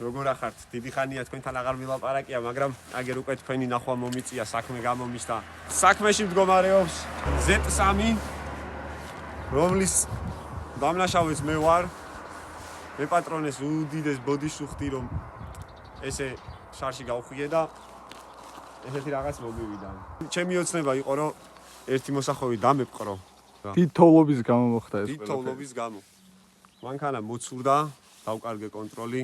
როგორ ახართ? დიდი ხანია თქვენთან აღარ ვილაპარაკია, მაგრამ აგერ უკვე თქვენი ნახვა მომიწია, საქმე გამომისთა. საქმეში მდგომარეობს Z3, რომლის დამნაშავეც მე ვარ. მე პატრონეს უდიდეს ბოდიშს ვხდი, რომ ესე შარში გავხვიე და ესეთი რაღაც მომივიდა. ჩემი ოცნება იყო, რომ ერთი მოსახვევი დამეპყრო. თითოვლობის გამო მოხდა ეს. თითოვლობის გამო. მანქანა მოცურდა, დავკარგე კონტროლი.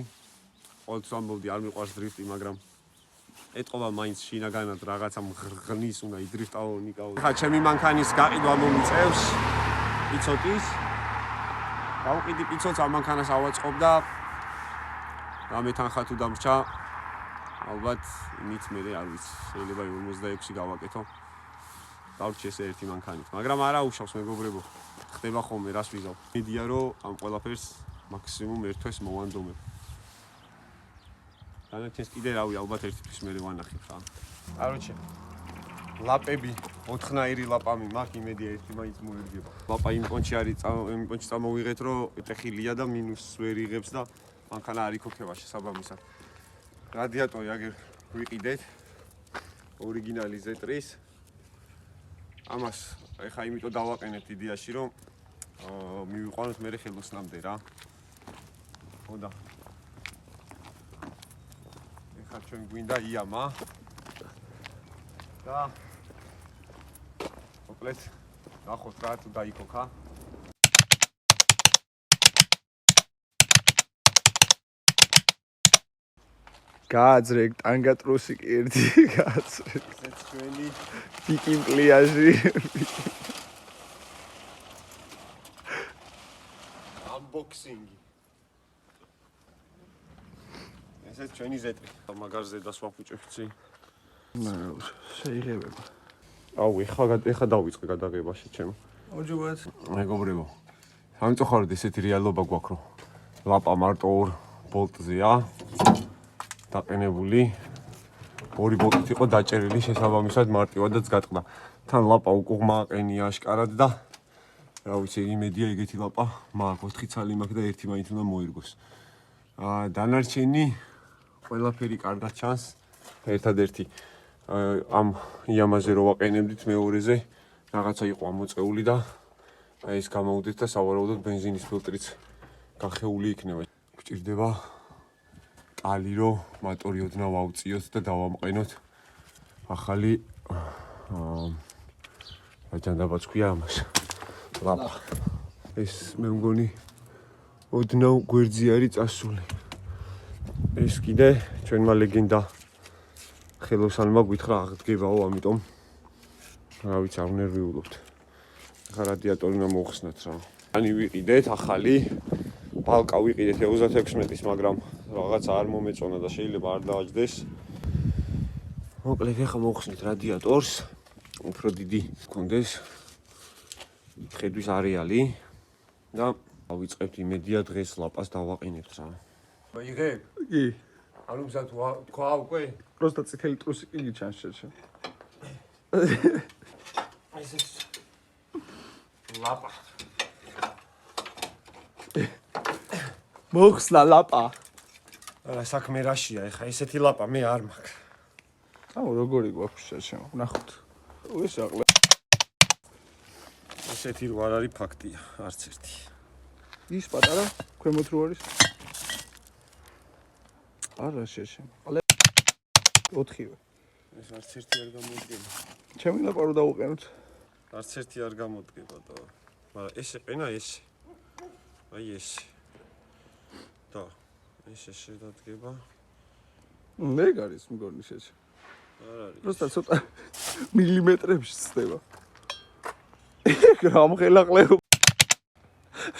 ყოველთვის ამბობდი, არ მიყვარს დრიფტი, მაგრამ ეტყობა მაინც შინაგანად რაღაცა მღრღნის უნდა იდრიფტაო, ნიკაო. ხა ჩემი მანქანის გაყიდვა მომიწევს პიცოტის. დავყიდი პიცოტს, ამ მანქანას ავაწყობ და რამე თანხა თუ დამრჩა, ალბათ იმით მე არ ვიცი, შეიძლება 56 გავაკეთო. დავრჩი ესე ერთი მანქანით, მაგრამ არა უშავს მეგობრებო. ხდება ხოლმე რას ვიზავ. მედია რომ ამ ყველაფერს მაქსიმუმ ერთ თვეს მოვანდომებ. დანარჩენს კიდე რავი, ალბათ ერთი თვის მე ვანახებ ხა. კაროჩე. ლაპები, ოთხნაირი ლაპამი მაქვს, იმედია ერთი მაინც მოერგება. ლაპა იმ კონჩი არის, იმ კონჩი წამოვიღეთ, რომ ტეხილია და მინუს ვერ იღებს და მანქანა არ იქოქება შესაბამისად. რადიატორი აგერ ვიყიდეთ. ორიგინალი Z3-ის. ამას ეხა იმიტომ დავაყენებთ იდეაში, რომ მივიყვანოთ მე ხელოსნამდე რა. ხოდა. ეხა ჩვენ გვინდა იამა. და მოკლედ ნახოთ რა თუ დაიქოქა. გააძრეკ ტანგატრუსი კირდი, გააძრეკ. ესეც ჩვენი პიკი პლიაჟი. unboxing. ესეც ჩვენი Z3. მაგარზე დასვაფუჭებცი. შეიძლება. აუ, ეხა დავიწყე გადაღებაში ჩემ. ოჯობად. მეგობრებო. სამწუხაროდ ესეთი რეალობა გვაქვს, რომ ლაპა მარტო ორ ბოლტზეა. დაყენებული. ორი ბოლტით იყო დაჭერილი, შესაბამისად მარტივადაც გატყდა. თან ლაპა უკუღ მააყენია აშკარად და რა ვიცი, იმედია ეგეთი ლაპა მაქვს 4 ცალი მაქვს და ერთი მაინც უნდა მოირგოს. დანარჩენი ყველაფერი კარგად ჩანს. ერთადერთი ამ იამაზე რო ვაყენებდით მეორეზე რაღაცა იყო ამოწეული და ეს გამოვდეთ და სავარაუდოდ ბენზინის ფილტრიც გახეული იქნება. გვჭირდება ტალი რო მოტორი ოდნავ ავწიოთ და დავამყენოთ ახალი აჯანდაბაც ქვია ამას. ლაპა. ეს მე მგონი ოდნავ გვერდზე არის წასული. ეს კიდე ჩვენმა ლეგენდა ხელოსანმა გითხრა აღდგებაო, ამიტომ რა ვიცი, არ ნერვიულობთ. ახლა რადიატორი უნდა მოხსნათ რა. ანი ვიყიდეთ ახალი ბალკა ვიყიდეთ 36 მაგრამ რაღაცა არ მომეწონა და შეიძლება არ დააჯდეს. მოკლედ ახლა მოხსნით რადიატორს. უფრო დიდი გქონდეს ხედვის არეალი და ავიწყებთ იმედია დღეს ლაპას დავაყენებთ რა. მოიღებ? კი. ანუ მზად თქვა უკვე? პროსტა წითელი ტრუსი კი ჩანს შეჩა. ესეც ლაპა. მოხსნა ლაპა. არა, საქმე რაშია ეხა, ესეთი ლაპა მე არ მაქვს. აუ, როგორი გვაქვს შეჩა, ნახოთ. ეს აყლა. ესეთი რო არ არის ფაქტია, არც ერთი. ის პატარა, ქვემოთ რო არის. არა შეჩა. 4-ვე. ეს არც ერთი არ გამოდგება. ჩემი ლაპა რო დავუყენოთ. არც ერთი არ გამოდგება და მაგრამ ესე ყენა ესე. აი ესე. და ესე შედადგება. მე გარის მგონი შეჩა. არ არის. პროსტა ცოტა მილიმეტრებში ცდება. რამღელაყლეო.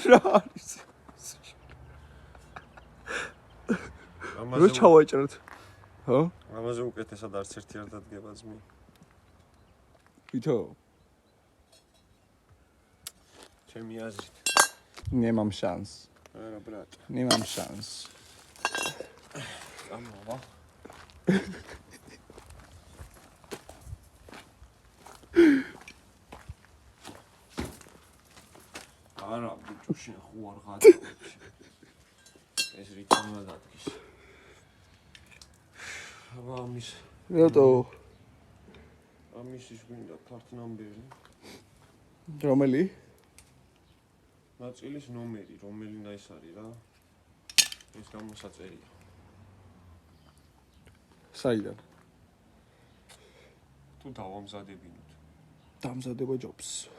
რა არის? რო ჩავაჭრეთ. ხო? ამაზე უკეთესად არც ერთი არ დადგება ძმი. ვითო? ჩემი აზრით. ნემამ შანს. არა ბრატ. ნემამ შანს. ამოვა. არა, ბიჭო, შენ ხო არ ღადა. ეს რითმა დადგის. ამის რატო? ამის ის გვინდა part number-ი. რომელი? ნაწილის ნომერი, რომელინა ის არის რა. ეს გამოსაწერია. საიდან? თუ დავამზადებინოთ. დამზადება ჯობს.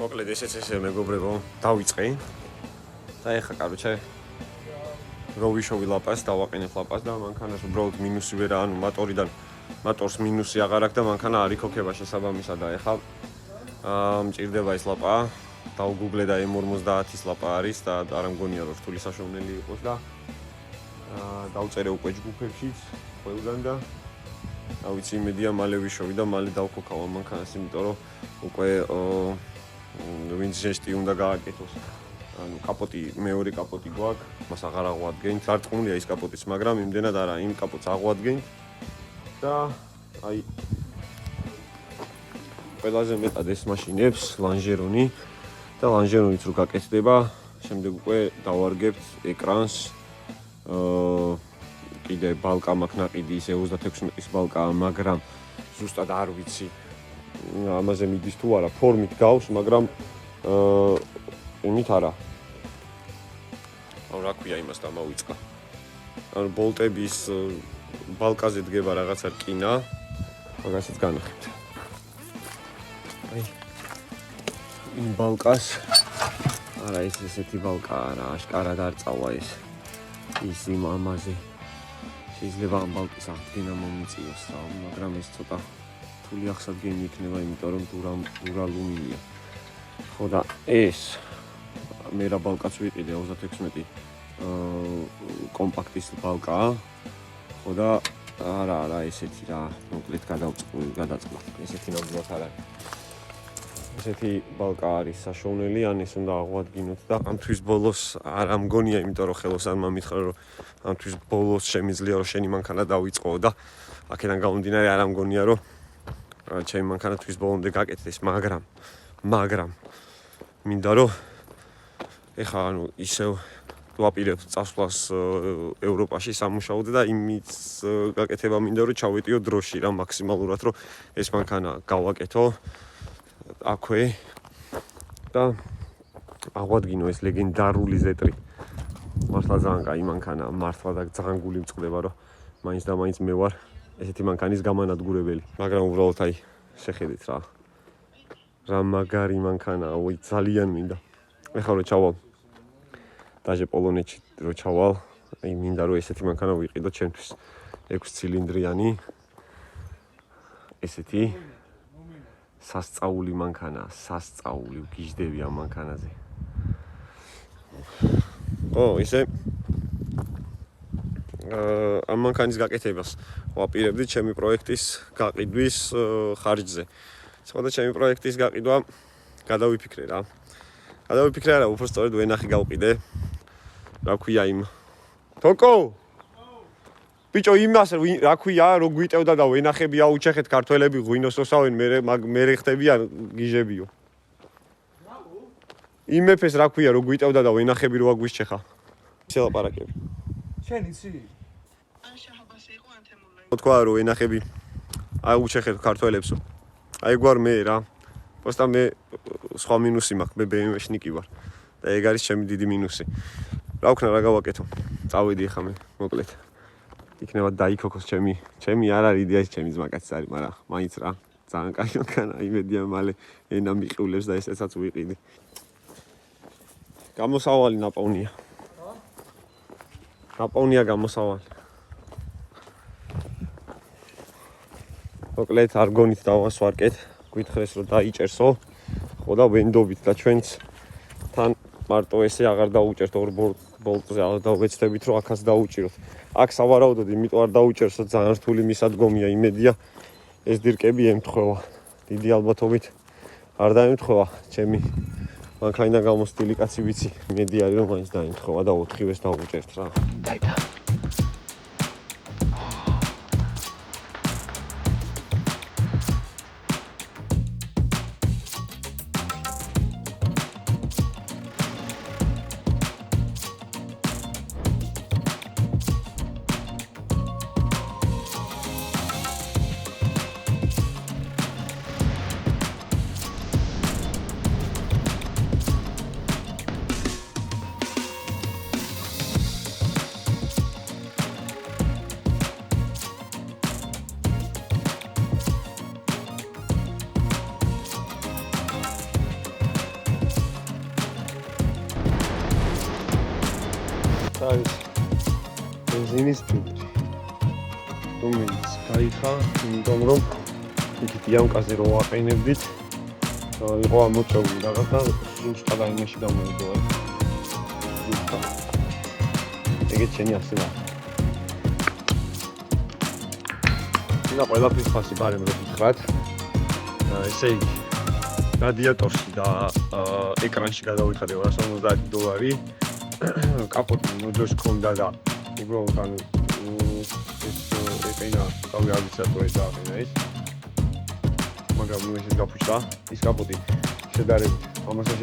მოკლედ ესე მეგობრებო, დავიწყე. და ეხა, კაროჩე, რო ვიშოვი ლაპას, დავაყენებ ლაპას და მანქანას უბრალოდ მინუსი ვერა, ანუ მატორს მინუსი აღარ აქვს და მანქანა არ იქოქება შესაბამისად და ეხა მჭირდება ეს ლაპა. დავგუგლე და M50-ის ლაპა არის და არ მგონია რომ რთული საშუალებელი იყოს და დავწერე უკვე ჯგუფებშიც ყველგან და ავიცი იმედია მალე ვიშოვი და მალე დავქოქავ ამ მანქანას, იმიტომ რომ უკვე ვინც ჟესტი უნდა გააკეთოს. ანუ კაპოტი, მეორე კაპოტი გვაქვს, მას აღარ აღვადგენთ. დარწმუნია ის კაპოტიც, მაგრამ იმდენად არა, იმ კაპოტს აღვადგენთ. და აი ყველაზე მეტად ეს მაშინებს ლანჟერონი და ლანჟერონიც რო გაკეთდება, შემდეგ უკვე დავარგებთ ეკრანს. კიდე ბალკა მაქვს ნაყიდი, ისე 36 ბალკაა, მაგრამ ზუსტად არ ვიცი ამაზე მიდის თუ არა, ფორმით გავს, მაგრამ იმით არა. რა ქვია იმას დამავიწყა. ანუ ბოლტების ბალკაზე დგება რაღაცა რკინა, მაგასაც განახებთ. აი იმ ბალკას არა ეს ესეთი ბალკა არა, აშკარად არ წავა ეს. ის იმ ამაზე შეიძლება ამ ბალკის აღდგენა მომიწიოს, მაგრამ ეს ცოტა რთული აღსადგენი იქნება, იმიტომ რომ დურალუმინია. ხო და ეს მე რა ბალკაც ვიყიდე 36 კომპაქტის ბალკაა. ხო და არა ესეთი რა, მოკლედ გადაწყდა. ესეთი ნამდვილად არ არის. ესეთი ბალკა არის საშუალებელი, ან ეს უნდა აღვადგინოთ და ამ თვის ბოლოს არ ამგონია, იმიტომ რომ ხელოს არ მომითხრა რომ ამ თვის ბოლოს შემიძლია რომ შენი მანქანა დავიწყო და აქედან გამომდინარე არ ამგონია რომ ჩემი მანქანა თვის ბოლომდე გაკეთდეს, მაგრამ მინდა რომ ეხა ანუ ისევ ვაპირებ წასვლას ევროპაში სამუშაოდ და იმით გაკეთება მინდა რომ ჩავეტიო დროში რა მაქსიმალურად რომ ეს მანქანა გავაკეთო აქვე და აღვადგინო ეს ლეგენდარული ზეტრი. მართლა ძალიან კაი მანქანა, მართლა და ძალიან გული მწყდება რომ მაინც და მაინც მე ვარ ესეთი მანქანის გამანადგურებელი. მაგრამ უბრალოდ აი შეხედეთ რა მაგარი მანქანაა, ой, ძალიან მინდა. ეხლა რო ჩავალ დაჟე პოლონეთში რო ჩავალ, აი მინდა რომ ესეთი მანქანა ვიყიდო ჩემთვის 6 ცილინდრიანი. ესეთი სასწაული მანქანაა, სასწაული, ვგიჟდები ამ მანქანაზე. ისე ამ მანქანის გაკეთებას ვაპირებდი ჩემი პროექტის გაყიდვის ხარჯზე. სხვა ჩემი პროექტის გაყიდვა გადავიფიქრე რა. უფრო სწორედ ვენახი გავყიდე. რა ქვია იმ თოკო? ბიჭო, იმას რა ქვია, რო გვიტევდა და ვენახები აუჩეხეთ ქართველები ღვინოსოსავენ, მე ხდებიან გიჟებიო. იმ მეფეს რა ქვია, რო გვიტევდა და ვენახები რო აგვისჩეხა. ისე ლაპარაკები. შენ იცი? ან შაჰაბასი იყო ანთემულაი. თქვა რომ ვენახები აუჩეხეთ ქართველებსო. აი გვარ მე რა. პოსტა მე სხვა მინუსი მაქვს, მე BMW-შნიკი ვარ. და ეგ არის ჩემი დიდი მინუსი. რა ვქნა, რა გავაკეთო? წავედი ახლა მე, მოკლედ. იქნება დაიქოქოს ჩემი არ არის იდეა, ჩემი ძმაკაცი არის, მაგრამ მაინც რა, ძალიან კაი მანქანა, იმედია მალე ენა მიყივლებს და ესეცაც ვიყიდი. გამოსავალი ნაპოვნია. ნაპოვნია გამოსავალი. მოკლედ არგონით დავასვარკეთ, გვითხრეს რომ დაიჭერსო, ხო და ვენდობით და ჩვენც თან მარტო ესე აღარ დაუჭერთ ორ ბოლტზე, დავეცდებით რომ აქაც დაუჭიროთ. აქ სავარაუდოდ იმიტომ არ დაუჭერსო, ძალიან რთული მისადგომია, იმედია ეს დირკები ემთხვევა. დიდი ალბათობით არ დაემთხვევა, ჩემი მანქანა გამოსტილი კაცი ვიცი. მედი არის რომ მაინც დაიმთხოვა და 4-ვეს დავუჭერთ რა. დაიდა. არის ბენზინის ფილტრი. რომელიც გაიხა, იმიტომ რომ იქით იამკაზე რო ვაყენებდით, იყო ამოწეული რაღაცა, სულსა და იმაში გამოიგოა. ეგეც შენი ასე რა. და ყველაფრის ფასი ბარემ რო გითხრათ. ესე იგი, რადიატორში და ეკრანში გადავიხადე $250. კაპოტი ნოდოს ქონდა და უბრალოდ ანუ ეს ეყინა თავი არ ვიცი რატო ეძახინა ეს მაგრამ ნუ ეს გაფუჭდა ის კაპოტი შედარებით ამასთან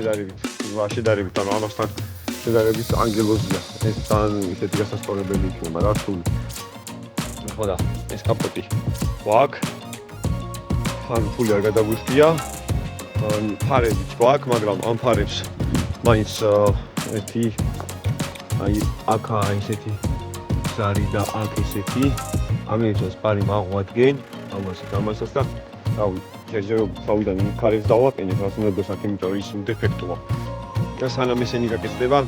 შედარებით ანუ ამასთან შედარებით ანგელოზია ეს თან ისეთი გასასწორებელი იქნება რა რთული ხო და ეს კაპოტი ვაკ ან ფული არ გადაგვიხდია ფარები ვაკ მაგრამ ამ ფარებს მაინც ერთი აი აქა ისეთი ზარი და აქ ისეთი ამერიცას პარი მაღვადგენ ამასაც და რავი ჯერჯერობით თავიდან ფარებს დავაყენებ რაც უნდა გასაკ იმიტომ რომ ის დეფექტოა და სანამ ესენი გაკეთდება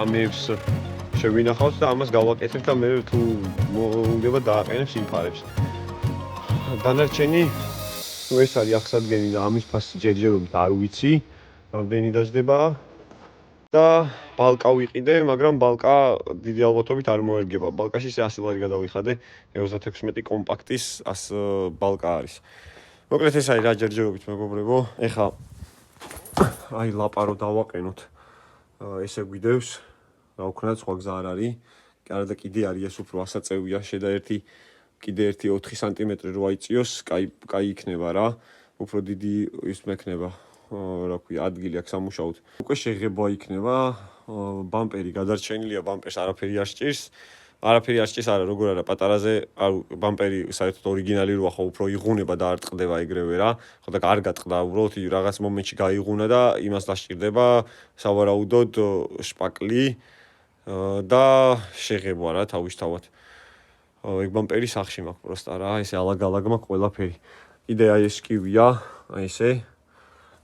ამებს შევინახავთ და ამას გავაკეთებ და მე თუ მოუნდება დააყენებს იმ ფარებს დანარჩენი ეს არის ახსადგენი და ამის ფასი ჯერჯერობით არ ვიცი რამდენი დაждდება და ბალკა ვიყიდე, მაგრამ ბალკა დიდი ალბათობით არ მოერგება. ბალკაში 100 ლარი გადავიხადე, 36 კომპაქტის 100 ბალკა არის. მოკლედ ეს არის რა ჯერჯერობით მეგობრებო. ეხა აი ლაპარო დავაყენოთ. ესე გვიდევს. რა ვქნათ, სხვა გზა არ არის. არა და კიდე არის ეს უფრო ასაწევია, შედა კიდე 4 სანტიმეტრი რო აიწიოს, კაი იქნება რა. უფრო დიდი ის მექნება. რა ქვია, ადგილი აქვს სამუშაოდ. უკვე შეღება იქნება, ბამპერი გადარჩენილია, ბამპერს არაფერი არ სჭირს. არაფერი არ სჭირს, არა, როგორ არა, პატარაზე, ბამპერი საერთოდ ორიგინალი როა ხო უფრო იღუნება და არ ტყდება ეგრევე რა. ხო და არ გატყდა, უბრალოდ რაღაც მომენტში გაიღუნა და იმას დასჭირდება სავარაუდოდ შპაკლი და შეღება რა თავისთავად. ეგ ბამპერი სახში მაქვს პროსტა რა, ესე ალაგ-ალაგ მაქვს ყველაფერი. კიდე აი ეს შკივია, აი ესე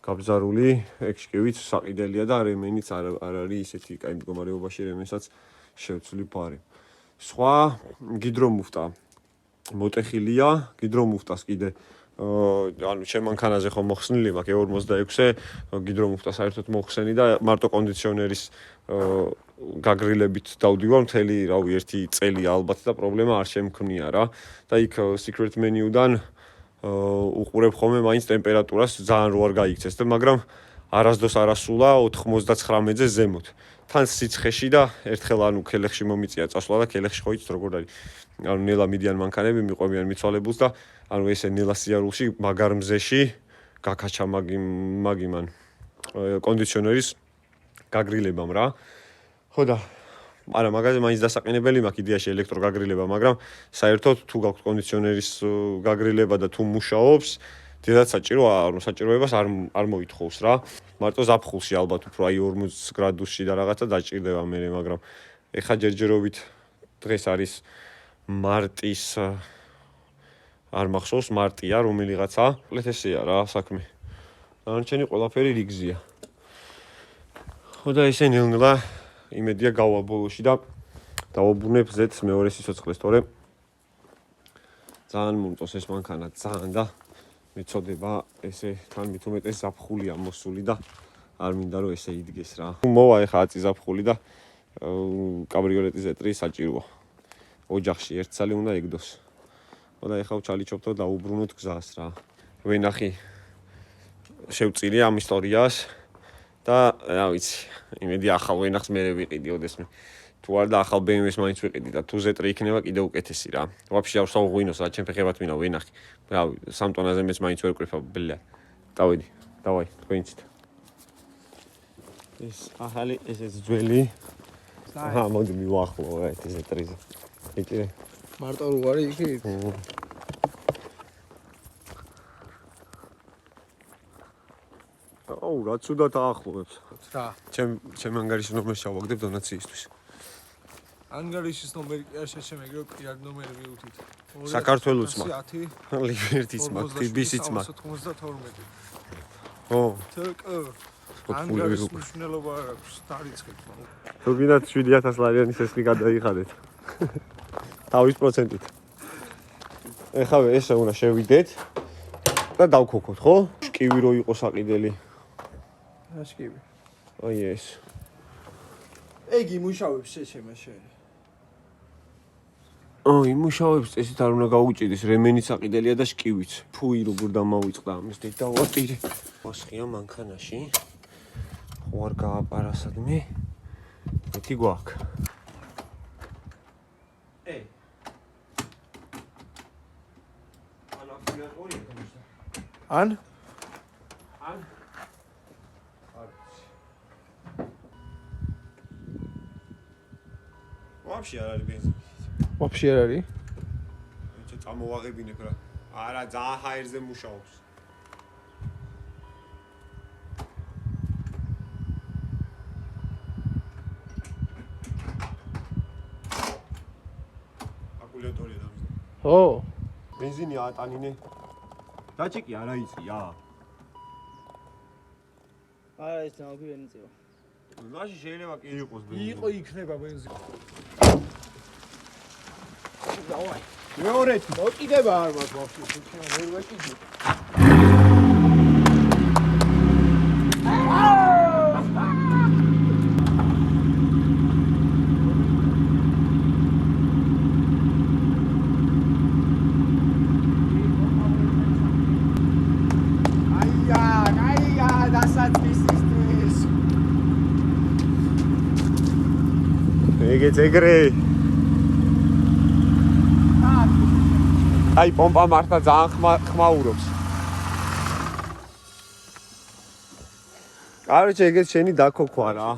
გაბზარული, ეგ შკივიც საყიდელია და რემენიც არ არის ისეთი კაი მდგომარეობაში, რემენსაც შევცვლი ბარი. სხვა გიდრომუფტა მოტეხილია, გიდრომუფტას კიდე ანუ ჩემ მანქანაზე ხო მოხსნილი მაქვს 46-ე გიდრომუფტა საერთოდ მოხსენი და მარტო კონდიციონერის გაგრილებით დავდივარ მთელი რავი ერთი წელი ალბათ და პრობლემა არ შემქნია რა და იქ secret menu-დან უყურებ ხოლმე მაინც ტემპერატურას ძალიან რო არ გაიქცეს და მაგრამ არასდროს არ ასულა 99-ზე ზემოთ. თან სიცხეში და ერთხელ ანუ ქელეხში მომიწია წასვლა და ქელეხში ხო იცით როგორ არის. ანუ ნელა მიდიან მანქანები მიყვებიან მიცვალებულს და ანუ ესე ნელა სიარულში მაგარ მზეში გაკაჩა მაგიმან კონდიციონერის გაგრილებამ რა. ხო და არა მაგაზე მაინც დასაყენებელი მაქვს იდეაში ელექტროგაგრილება, მაგრამ საერთოდ თუ გაქვს კონდიციონერის გაგრილება და თუ მუშაობს, დედაც საჭიროა, ანუ საჭიროებას არ მოითხოვს რა. მარტო ზაფხულში ალბათ უფრო აი 40 გრადუსში და რაღაცა დაჭირდება მე, მაგრამ ეხა ჯერჯერობით დღეს არის მარტის არ მახსოვს მარტია რომელიღაცა. ყლეთ ესეა რა საქმე. დანარჩენი ყველაფერი რიგზია. ხო და ესე ნელ-ნელა იმედია გავა ბოლოში და დავაბრუნებ ზეთს მეორე სიცოცხლეს, თორემ ძალიან მომწონს ეს მანქანა, ძალიან და მეწოდება ესე თან მით უმეტეს ზაფხულია მოსული და არ მინდა რომ ესე იდგეს რა. მოვა ეხა აწი ზაფხული და კაბრიოლეტის ეტრი საჭიროა. ოჯახში ერთ წელი უნდა ეგდოს. ხო და ეხა ჩალიჩობთ და დაუბრუნოთ გზას რა. ვენახი შევწირი ამ ისტორიას და რა ვიცი, იმედი ახალ ვენახს მე ვიყიდი ოდესმე. თუ არ და ახალ BMW-ს მაინც ვიყიდი და თუ ზეტრე იქნება კიდევ უკეთესი რა. ვაფშე არ ვსაუღვინოს რა ჩემ ფეხებად მინდა ვენახი. რავი, 3 ტონაზე მეც მაინც ვერ ყრიფა ბლა. დავედი. დავაი, თქვენიცით. ეს ახალი ესეც ძველი. აჰა, მოდი მივახლო რა ეს ზეტრიზე. იტირე. მარტო რო არის იქით? აუ, რა ცუდად აახლოვებს. რა? ჩემ ანგარიშის ნომერს შევაგდებ დონაციისთვის. ანგარიშის ნომერი კი არ შეჩემეგრო, პირად ნომერი მივუთით. საქართველოს მა. 10 ლიბერტის მა, TBC-ს მა. 92. ო, თკ. ანგარიშის მნიშვნელობა არ აქვს, დარიცხეთ მაგრამ. თუ გინდათ 7000 ლარიანი სესხი გადაიხადეთ. თავის პროცენტით. ეხლა ესე უნდა შევიდეთ და დავქოქოთ, ხო? შკივი რო იყოს აყიდელი. რა შკივი? აი ეს. ეგ იმუშავებს შეჩემა შენ. იმუშავებს წესით არ უნდა გაუჭიდეს, რემენიც აყიდელია და შკივიც. ფუი როგორ დამავიწყდა ამის და დავატირე. მოსხია მანქანაში. ხო არ გააპარასადმე. მეთი გვაქვს. ან? ვაფშე არ არის бенზინი. ვაფშე არ არის? ეჭე წამოვაღებინებ რა. არა, ძალიან ჰაერზე მუშაობს. აკუმულატორია დამზა. ო, бенზინი ატანინე. დაჭიკი არა იწია. არა ეს დამოგვირენი წივა. მაშინ შეიძლება კი იყოს бенზინი. იყო იქნება бенზინი. დავაი. მეორეთი. მოკიდება არ მაქვს ვაფშე, შეჩემა ვერ ვეკიდი. ეგეც ეგრე. აი პომპა მართლა ძალიან ხმაურობს. კაროჩე ეგეც შენი დაქოქვა რა.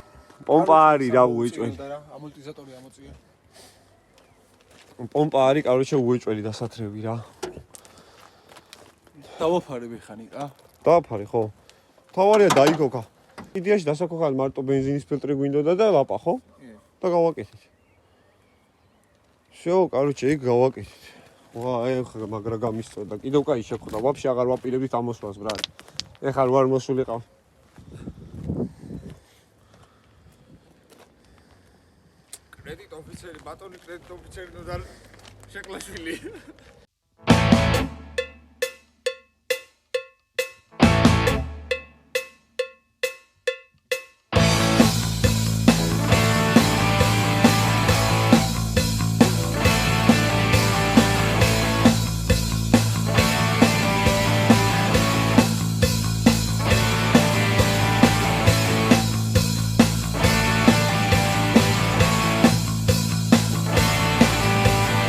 პომპა არის რა უეჭველი. ამორტიზატორი ამოწია. პომპა არის კაროჩე უეჭველი დასათრევი რა. დავაფარე მექანიკა. დააფარი ხო? თავარია დაიქოქა. იდეაში დასაქოქალ მარტო бенზინის ფილტრი გვინდოდა და ლაპა ხო? და გავაკეთეთ. всё, короче, ეგ გავაკეთეთ. ვა, ეხლა მაგრა გამისწოდა. კიდევ კაი შეხვდა. ვაფშე აღარ ვაპირებთ ამოსვლას, ბრატ. ეხლა ვარ მოსულიყავ. კრედიტ ოფიცერი, ბატონი კრედიტ ოფიცერი ნოდარ შეკლაშვილი.